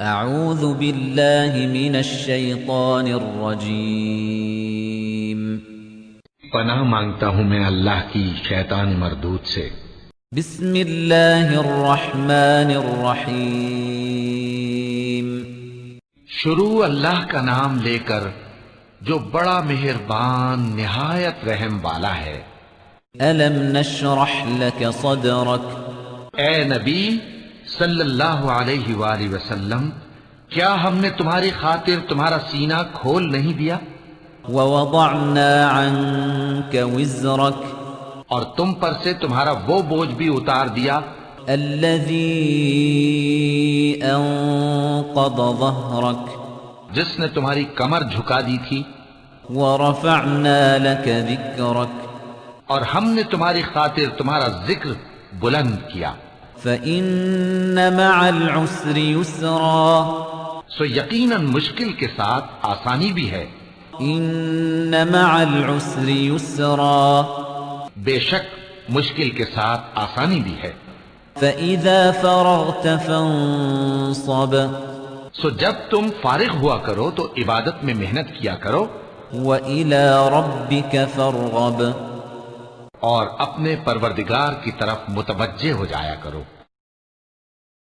اعوذ باللہ من الشیطان الرجیم پناہ مانگتا ہوں میں اللہ کی شیطان مردود سے۔ بسم اللہ الرحمن الرحیم شروع اللہ کا نام لے کر جو بڑا مہربان نہایت رحم والا ہے۔ الم نشرح لک صدرک، اے نبی صلی اللہ علیہ وآلہ وسلم، کیا ہم نے تمہاری خاطر تمہارا سینہ کھول نہیں دیا؟ ووضعنا عنک وزرک اور تم پر سے تمہارا وہ بوجھ بھی اتار دیا الذی انقض ظہرک جس نے تمہاری کمر جھکا دی تھی، ورفعنا لک ذکرک اور ہم نے تمہاری خاطر تمہارا ذکر بلند کیا۔ فإن مع العسر یسرا، سو یقیناً مشکل کے ساتھ آسانی بھی ہے۔ ان مع العسر یسرا، بے شک مشکل کے ساتھ آسانی بھی ہے۔ فإذا فرغت فانصب، سو جب تم فارغ ہوا کرو تو عبادت میں محنت کیا کرو، وإلى ربك فارغب، اور اپنے پروردگار کی طرف متوجہ ہو جایا کرو۔